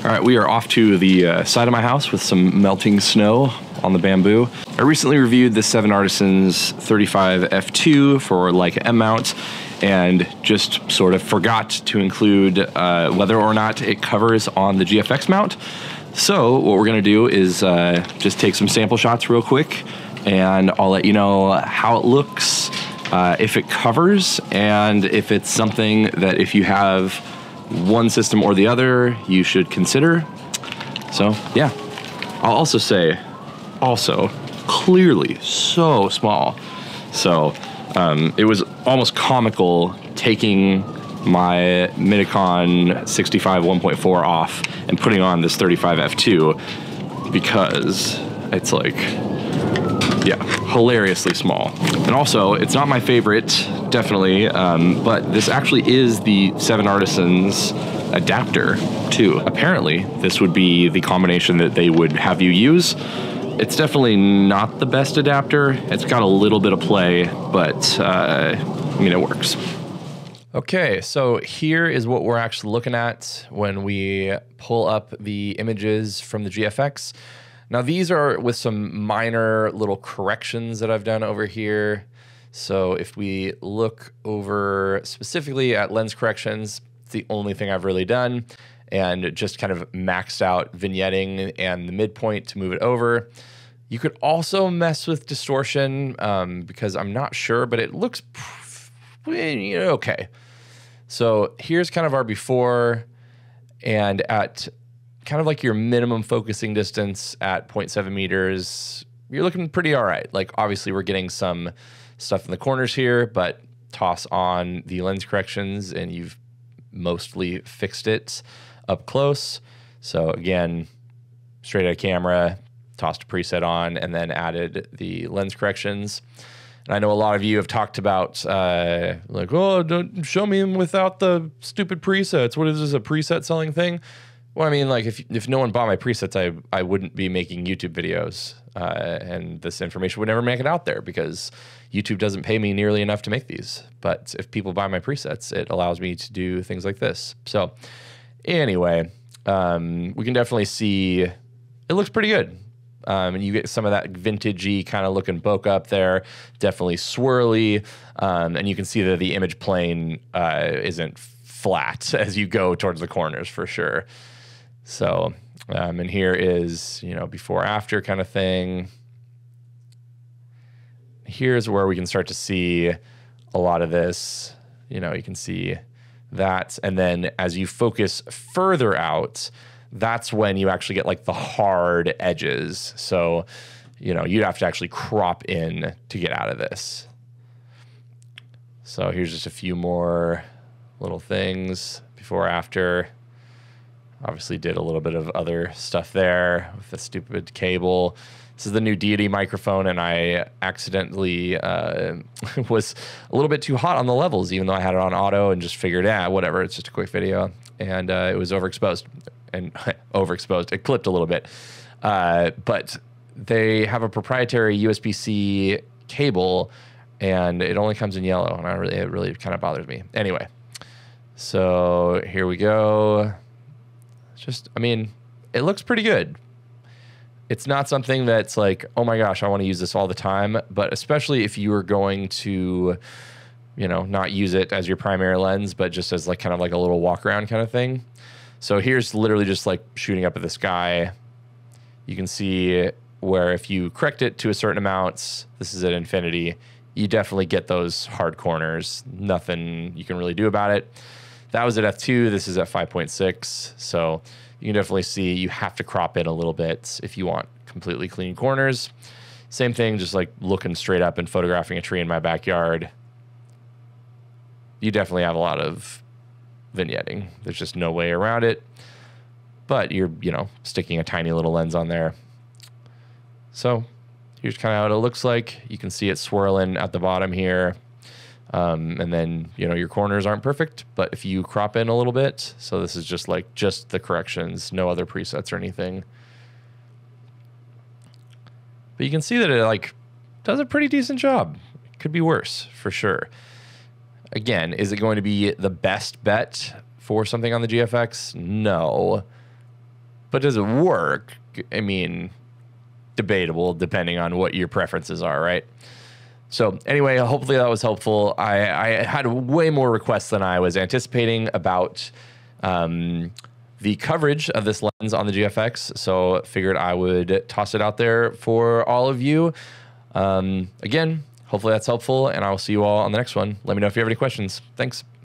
All right, we are off to the side of my house with some melting snow on the bamboo. I recently reviewed the 7 Artisans 35 f2 for LEICA M mount and just sort of forgot to include whether or not it covers on the GFX mount. So what we're gonna do is just take some sample shots real quick, and I'll let you know how it looks, if it covers, and if it's something that if you have one system or the other, you should consider. So yeah, I'll also say, clearly so small. So it was almost comical taking my Minicon 65 1.4 off and putting on this 35 f2 because it's like, yeah, hilariously small. And also, it's not my favorite, definitely, but this actually is the 7 Artisans adapter too. Apparently, this would be the combination that they would have you use. It's definitely not the best adapter. It's got a little bit of play, but I mean, it works. Okay, so here is what we're actually looking at when we pull up the images from the GFX. Now these are with some minor little corrections that I've done over here. So if we look over specifically at lens corrections, it's the only thing I've really done, and just kind of maxed out vignetting and the midpoint to move it over. You could also mess with distortion because I'm not sure, but it looks okay. So here's kind of our before, and at kind of like your minimum focusing distance at 0.7 meters, you're looking pretty all right. Like obviously we're getting some stuff in the corners here, but toss on the lens corrections and you've mostly fixed it up close. So again, straight out of camera, tossed a preset on and then added the lens corrections. And I know a lot of you have talked about like, oh, don't show me them without the stupid presets. What is this, a preset selling thing? Well, I mean, like if no one bought my presets, I wouldn't be making YouTube videos, and this information would never make it out there because YouTube doesn't pay me nearly enough to make these. But if people buy my presets, it allows me to do things like this. So anyway, we can definitely see it looks pretty good. And you get some of that vintagey kind of looking bokeh up there, definitely swirly, and you can see that the image plane isn't flat as you go towards the corners for sure. So, and here is, you know, before after kind of thing. Here's where we can start to see a lot of this. You know, you can see that. And then as you focus further out, that's when you actually get like the hard edges. So, you know, you'd have to actually crop in to get out of this. So here's just a few more little things before, after. Obviously did a little bit of other stuff there with the stupid cable. This is the new Deity microphone, and I accidentally was a little bit too hot on the levels, even though I had it on auto and just figured, whatever, it's just a quick video. And it was overexposed. And overexposed, it clipped a little bit. But they have a proprietary USB-C cable, and it only comes in yellow, and it really kind of bothers me. Anyway, so here we go. Just, I mean, it looks pretty good. It's not something that's like, oh my gosh, I want to use this all the time, but especially if you are going to, you know, not use it as your primary lens, but just as like kind of like a little walk around kind of thing. So here's literally just like shooting up at the sky. You can see where if you correct it to a certain amount, this is at infinity, you definitely get those hard corners. Nothing you can really do about it. That was at f2, this is at 5.6. So you can definitely see you have to crop in a little bit if you want completely clean corners. Same thing, just like looking straight up and photographing a tree in my backyard. You definitely have a lot of vignetting. There's just no way around it. But you're, you know, sticking a tiny little lens on there. So here's kind of how it looks like. You can see it swirling at the bottom here. And then, you know, your corners aren't perfect, but if you crop in a little bit, so this is just like just the corrections, no other presets or anything. But you can see that it like does a pretty decent job. It could be worse for sure. Again, is it going to be the best bet for something on the GFX? No. But does it work? I mean, debatable depending on what your preferences are, right? So anyway, hopefully that was helpful. I had way more requests than I was anticipating about the coverage of this lens on the GFX. So figured I would toss it out there for all of you. Again, hopefully that's helpful, and I will see you all on the next one. Let me know if you have any questions. Thanks.